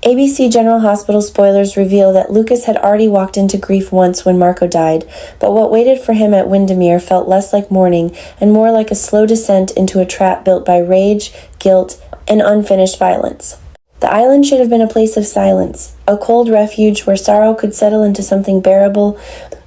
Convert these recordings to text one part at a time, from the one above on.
ABC General Hospital spoilers reveal that Lucas had already walked into grief once when Marco died, but what waited for him at Windermere felt less like mourning and more like a slow descent into a trap built by rage, guilt, and unfinished violence. The island should have been a place of silence, a cold refuge where sorrow could settle into something bearable,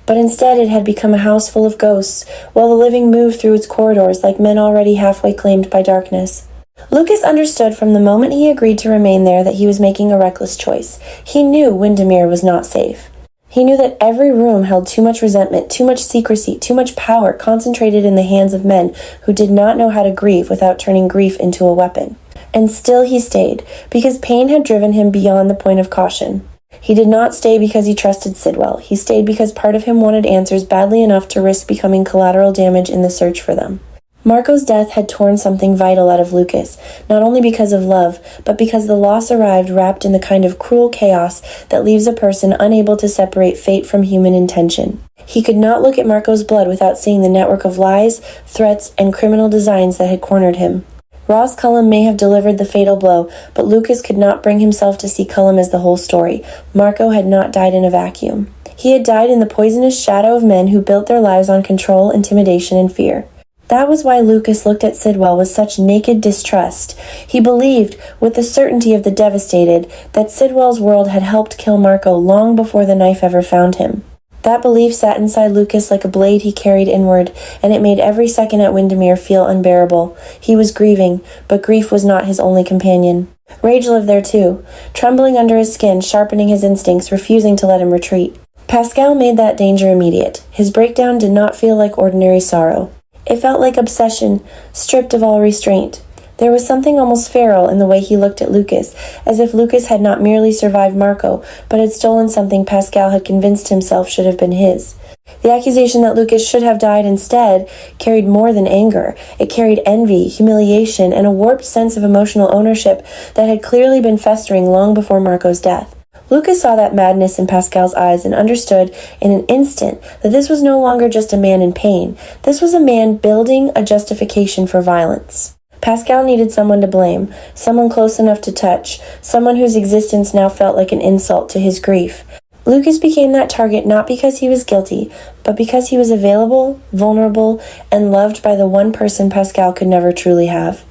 but instead it had become a house full of ghosts, while the living moved through its corridors like men already halfway claimed by darkness. Lucas understood from the moment he agreed to remain there that he was making a reckless choice. He knew Windermere was not safe. He knew that every room held too much resentment, too much secrecy, too much power concentrated in the hands of men who did not know how to grieve without turning grief into a weapon. And still he stayed, because pain had driven him beyond the point of caution. He did not stay because he trusted Sidwell. He stayed because part of him wanted answers badly enough to risk becoming collateral damage in the search for them. Marco's death had torn something vital out of Lucas, not only because of love, but because the loss arrived wrapped in the kind of cruel chaos that leaves a person unable to separate fate from human intention. He could not look at Marco's blood without seeing the network of lies, threats, and criminal designs that had cornered him. Ross Cullum may have delivered the fatal blow, but Lucas could not bring himself to see Cullum as the whole story. Marco had not died in a vacuum. He had died in the poisonous shadow of men who built their lives on control, intimidation, and fear. That was why Lucas looked at Sidwell with such naked distrust. He believed, with the certainty of the devastated, that Sidwell's world had helped kill Marco long before the knife ever found him. That belief sat inside Lucas like a blade he carried inward, and it made every second at Windermere feel unbearable. He was grieving, but grief was not his only companion. Rage lived there too, trembling under his skin, sharpening his instincts, refusing to let him retreat. Pascal made that danger immediate. His breakdown did not feel like ordinary sorrow. It felt like obsession, stripped of all restraint. There was something almost feral in the way he looked at Lucas, as if Lucas had not merely survived Marco, but had stolen something Pascal had convinced himself should have been his. The accusation that Lucas should have died instead carried more than anger. It carried envy, humiliation, and a warped sense of emotional ownership that had clearly been festering long before Marco's death. Lucas saw that madness in Pascal's eyes and understood in an instant that this was no longer just a man in pain. This was a man building a justification for violence. Pascal needed someone to blame, someone close enough to touch, someone whose existence now felt like an insult to his grief. Lucas became that target not because he was guilty, but because he was available, vulnerable, and loved by the one person Pascal could never truly have.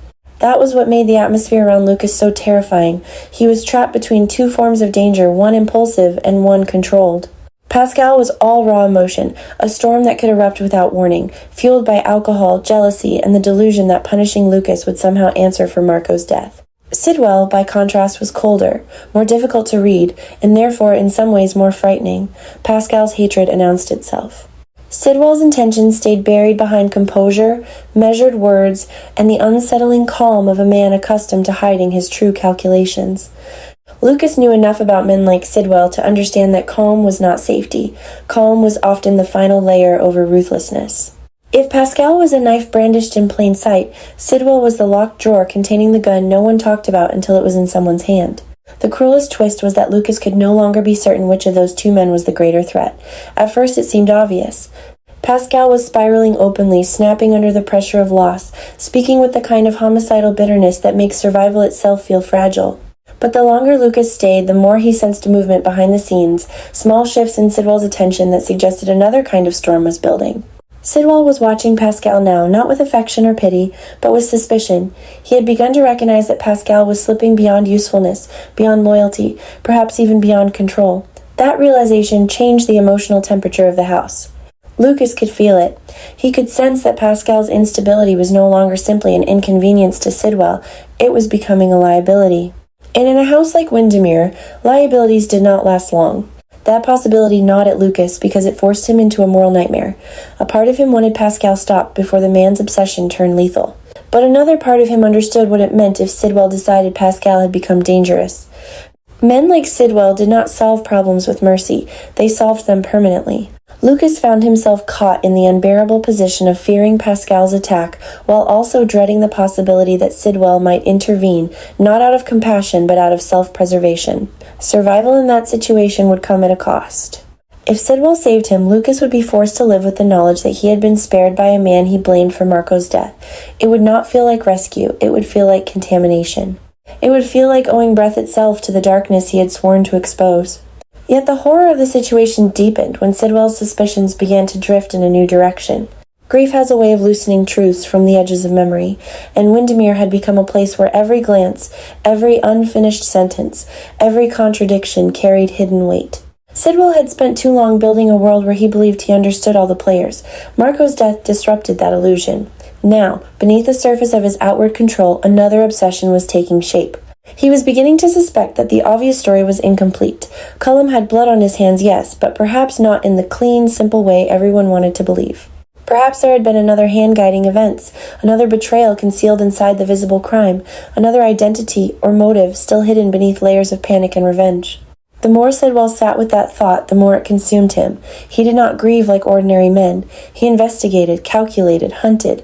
That was what made the atmosphere around Lucas so terrifying. He was trapped between two forms of danger, one impulsive and one controlled. Pascal was all raw emotion, a storm that could erupt without warning, fueled by alcohol, jealousy, and the delusion that punishing Lucas would somehow answer for Marco's death. Sidwell, by contrast, was colder, more difficult to read, and therefore in some ways more frightening. Pascal's hatred announced itself. Sidwell's intentions stayed buried behind composure, measured words, and the unsettling calm of a man accustomed to hiding his true calculations. Lucas knew enough about men like Sidwell to understand that calm was not safety. Calm was often the final layer over ruthlessness. If Pascal was a knife brandished in plain sight, Sidwell was the locked drawer containing the gun no one talked about until it was in someone's hand. The cruelest twist was that Lucas could no longer be certain which of those two men was the greater threat. At first it seemed obvious. Pascal was spiraling openly, snapping under the pressure of loss, speaking with the kind of homicidal bitterness that makes survival itself feel fragile. But the longer Lucas stayed, the more he sensed a movement behind the scenes, small shifts in Sidwell's attention that suggested another kind of storm was building. Sidwell was watching Pascal now, not with affection or pity, but with suspicion. He had begun to recognize that Pascal was slipping beyond usefulness, beyond loyalty, perhaps even beyond control. That realization changed the emotional temperature of the house. Lucas could feel it. He could sense that Pascal's instability was no longer simply an inconvenience to Sidwell. It was becoming a liability. And in a house like Windermere, liabilities did not last long. That possibility gnawed at Lucas because it forced him into a moral nightmare. A part of him wanted Pascal stopped before the man's obsession turned lethal. But another part of him understood what it meant if Sidwell decided Pascal had become dangerous. Men like Sidwell did not solve problems with mercy. They solved them permanently. Lucas found himself caught in the unbearable position of fearing Pascal's attack while also dreading the possibility that Sidwell might intervene, not out of compassion but out of self-preservation. Survival in that situation would come at a cost. If Sidwell saved him, Lucas would be forced to live with the knowledge that he had been spared by a man he blamed for Marco's death. It would not feel like rescue, it would feel like contamination. It would feel like owing breath itself to the darkness he had sworn to expose. Yet the horror of the situation deepened when Sidwell's suspicions began to drift in a new direction. Grief has a way of loosening truths from the edges of memory, and Windermere had become a place where every glance, every unfinished sentence, every contradiction carried hidden weight. Sidwell had spent too long building a world where he believed he understood all the players. Marco's death disrupted that illusion. Now, beneath the surface of his outward control, another obsession was taking shape. He was beginning to suspect that the obvious story was incomplete. Cullum had blood on his hands, yes, but perhaps not in the clean, simple way everyone wanted to believe. Perhaps there had been another hand guiding events, another betrayal concealed inside the visible crime, another identity or motive still hidden beneath layers of panic and revenge. The more Sidwell sat with that thought, the more it consumed him. He did not grieve like ordinary men. He investigated, calculated, hunted.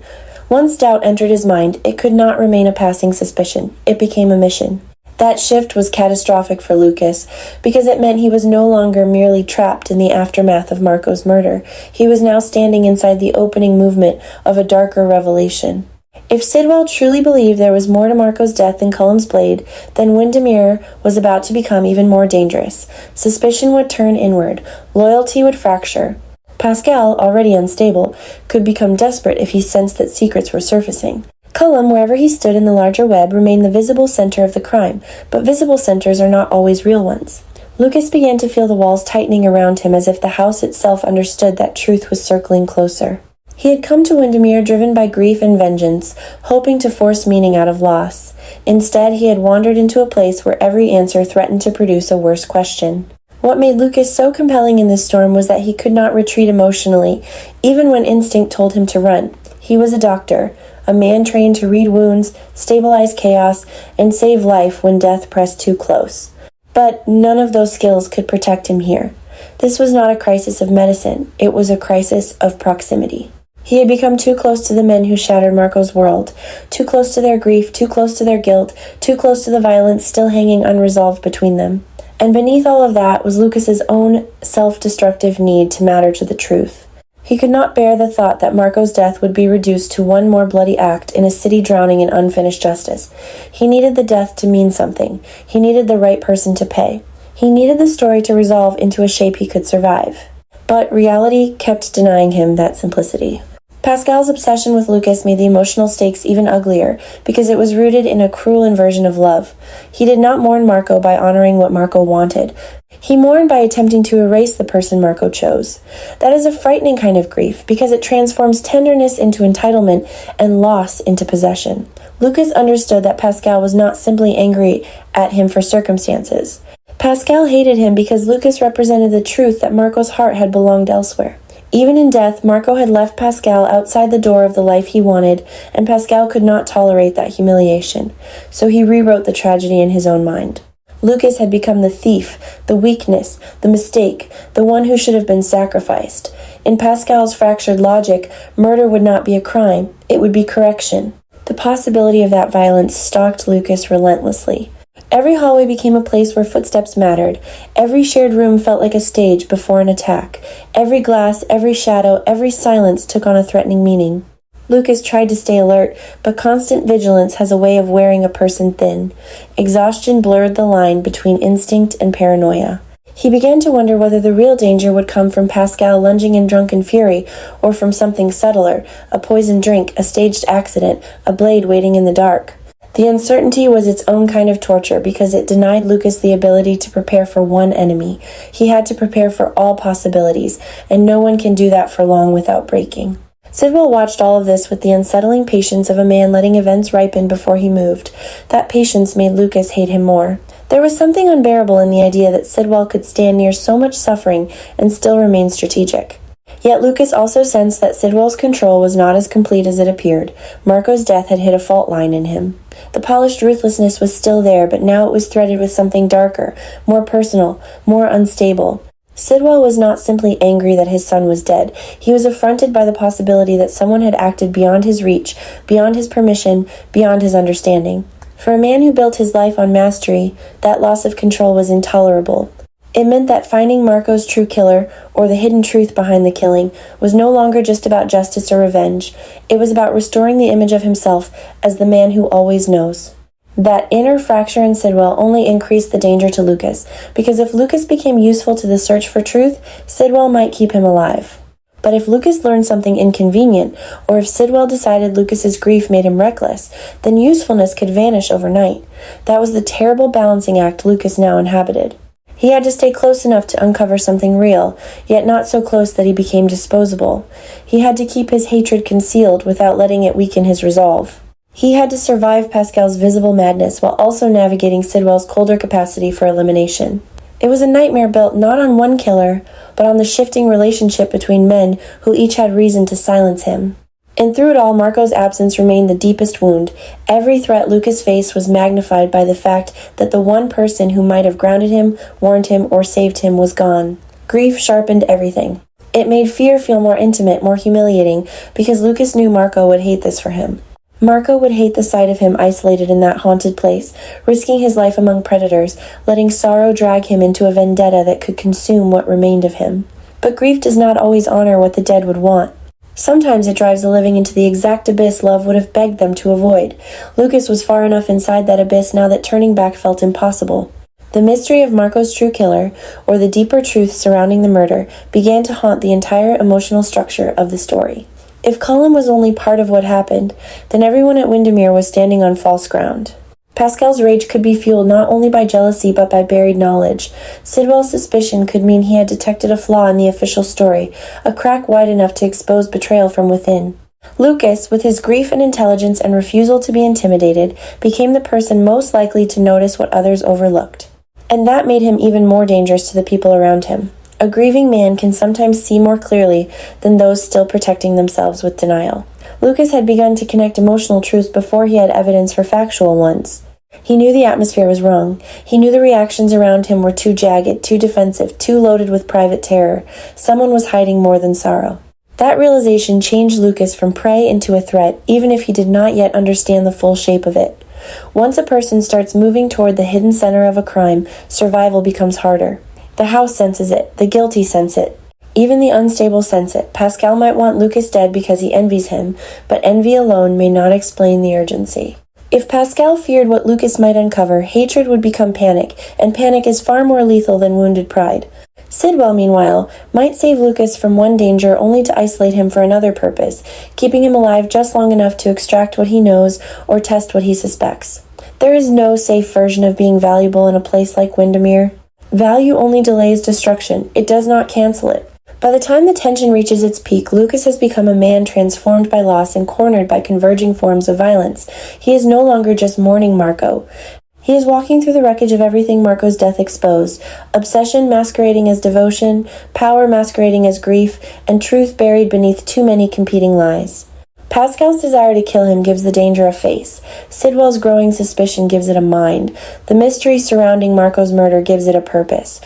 Once doubt entered his mind, it could not remain a passing suspicion. It became a mission. That shift was catastrophic for Lucas, because it meant he was no longer merely trapped in the aftermath of Marco's murder. He was now standing inside the opening movement of a darker revelation. If Sidwell truly believed there was more to Marco's death than Cullum's blade, then Windermere was about to become even more dangerous. Suspicion would turn inward. Loyalty would fracture. Pascal, already unstable, could become desperate if he sensed that secrets were surfacing. Cullum, wherever he stood in the larger web, remained the visible center of the crime, but visible centers are not always real ones. Lucas began to feel the walls tightening around him as if the house itself understood that truth was circling closer. He had come to Windermere driven by grief and vengeance, hoping to force meaning out of loss. Instead, he had wandered into a place where every answer threatened to produce a worse question. What made Lucas so compelling in this storm was that he could not retreat emotionally, even when instinct told him to run. He was a doctor, a man trained to read wounds, stabilize chaos, and save life when death pressed too close. But none of those skills could protect him here. This was not a crisis of medicine, it was a crisis of proximity. He had become too close to the men who shattered Marco's world, too close to their grief, too close to their guilt, too close to the violence still hanging unresolved between them. And beneath all of that was Lucas's own self-destructive need to matter to the truth. He could not bear the thought that Marco's death would be reduced to one more bloody act in a city drowning in unfinished justice. He needed the death to mean something. He needed the right person to pay. He needed the story to resolve into a shape he could survive. But reality kept denying him that simplicity. Pascal's obsession with Lucas made the emotional stakes even uglier because it was rooted in a cruel inversion of love. He did not mourn Marco by honoring what Marco wanted. He mourned by attempting to erase the person Marco chose. That is a frightening kind of grief because it transforms tenderness into entitlement and loss into possession. Lucas understood that Pascal was not simply angry at him for circumstances. Pascal hated him because Lucas represented the truth that Marco's heart had belonged elsewhere. Even in death, Marco had left Pascal outside the door of the life he wanted, and Pascal could not tolerate that humiliation, so he rewrote the tragedy in his own mind. Lucas had become the thief, the weakness, the mistake, the one who should have been sacrificed. In Pascal's fractured logic, murder would not be a crime, it would be correction. The possibility of that violence stalked Lucas relentlessly. Every hallway became a place where footsteps mattered. Every shared room felt like a stage before an attack. Every glass, every shadow, every silence took on a threatening meaning. Lucas tried to stay alert, but constant vigilance has a way of wearing a person thin. Exhaustion blurred the line between instinct and paranoia. He began to wonder whether the real danger would come from Pascal lunging in drunken fury, or from something subtler, a poisoned drink, a staged accident, a blade waiting in the dark. The uncertainty was its own kind of torture because it denied Lucas the ability to prepare for one enemy. He had to prepare for all possibilities, and no one can do that for long without breaking. Sidwell watched all of this with the unsettling patience of a man letting events ripen before he moved. That patience made Lucas hate him more. There was something unbearable in the idea that Sidwell could stand near so much suffering and still remain strategic. Yet Lucas also sensed that Sidwell's control was not as complete as it appeared. Marco's death had hit a fault line in him. The polished ruthlessness was still there, but now it was threaded with something darker, more personal, more unstable. Sidwell was not simply angry that his son was dead. He was affronted by the possibility that someone had acted beyond his reach, beyond his permission, beyond his understanding. For a man who built his life on mastery, that loss of control was intolerable. It meant that finding Marco's true killer, or the hidden truth behind the killing, was no longer just about justice or revenge. It was about restoring the image of himself as the man who always knows. That inner fracture in Sidwell only increased the danger to Lucas, because if Lucas became useful to the search for truth, Sidwell might keep him alive. But if Lucas learned something inconvenient, or if Sidwell decided Lucas's grief made him reckless, then usefulness could vanish overnight. That was the terrible balancing act Lucas now inhabited. He had to stay close enough to uncover something real, yet not so close that he became disposable. He had to keep his hatred concealed without letting it weaken his resolve. He had to survive Pascal's visible madness while also navigating Sidwell's colder capacity for elimination. It was a nightmare built not on one killer, but on the shifting relationship between men who each had reason to silence him. And through it all, Marco's absence remained the deepest wound. Every threat Lucas faced was magnified by the fact that the one person who might have grounded him, warned him, or saved him was gone. Grief sharpened everything. It made fear feel more intimate, more humiliating, because Lucas knew Marco would hate this for him. Marco would hate the sight of him isolated in that haunted place, risking his life among predators, letting sorrow drag him into a vendetta that could consume what remained of him. But grief does not always honor what the dead would want. Sometimes it drives the living into the exact abyss love would have begged them to avoid. Lucas was far enough inside that abyss now that turning back felt impossible. The mystery of Marco's true killer, or the deeper truth surrounding the murder, began to haunt the entire emotional structure of the story. If Colin was only part of what happened, then everyone at Windermere was standing on false ground. Pascal's rage could be fueled not only by jealousy but by buried knowledge. Sidwell's suspicion could mean he had detected a flaw in the official story, a crack wide enough to expose betrayal from within. Lucas, with his grief and intelligence and refusal to be intimidated, became the person most likely to notice what others overlooked. And that made him even more dangerous to the people around him. A grieving man can sometimes see more clearly than those still protecting themselves with denial. Lucas had begun to connect emotional truths before he had evidence for factual ones. He knew the atmosphere was wrong. He knew the reactions around him were too jagged, too defensive, too loaded with private terror. Someone was hiding more than sorrow. That realization changed Lucas from prey into a threat, even if he did not yet understand the full shape of it. Once a person starts moving toward the hidden center of a crime, survival becomes harder. The house senses it. The guilty sense it. Even the unstable sense it. Pascal might want Lucas dead because he envies him, but envy alone may not explain the urgency. If Pascal feared what Lucas might uncover, hatred would become panic, and panic is far more lethal than wounded pride. Sidwell, meanwhile, might save Lucas from one danger only to isolate him for another purpose, keeping him alive just long enough to extract what he knows or test what he suspects. There is no safe version of being valuable in a place like Windermere. Value only delays destruction. It does not cancel it. By the time the tension reaches its peak, Lucas has become a man transformed by loss and cornered by converging forms of violence. He is no longer just mourning Marco. He is walking through the wreckage of everything Marco's death exposed. Obsession masquerading as devotion, power masquerading as grief, and truth buried beneath too many competing lies. Pascal's desire to kill him gives the danger a face. Sidwell's growing suspicion gives it a mind. The mystery surrounding Marco's murder gives it a purpose.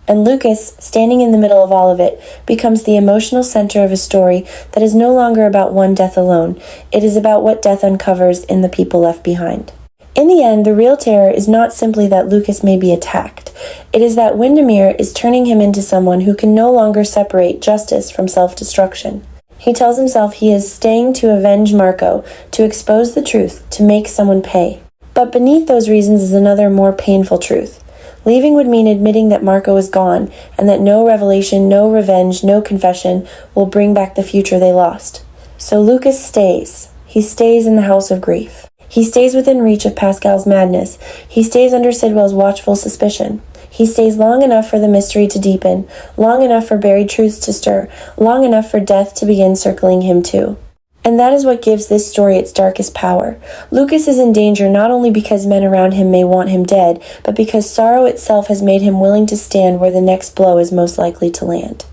And Lucas, standing in the middle of all of it, becomes the emotional center of a story that is no longer about one death alone. It is about what death uncovers in the people left behind. In the end, the real terror is not simply that Lucas may be attacked. It is that Windermere is turning him into someone who can no longer separate justice from self-destruction. He tells himself he is staying to avenge Marco, to expose the truth, to make someone pay. But beneath those reasons is another more painful truth. Leaving would mean admitting that Marco is gone, and that no revelation, no revenge, no confession will bring back the future they lost. So Lucas stays. He stays in the house of grief. He stays within reach of Pascal's madness. He stays under Sidwell's watchful suspicion. He stays long enough for the mystery to deepen, long enough for buried truths to stir, long enough for death to begin circling him too. And that is what gives this story its darkest power. Lucas is in danger not only because men around him may want him dead, but because sorrow itself has made him willing to stand where the next blow is most likely to land.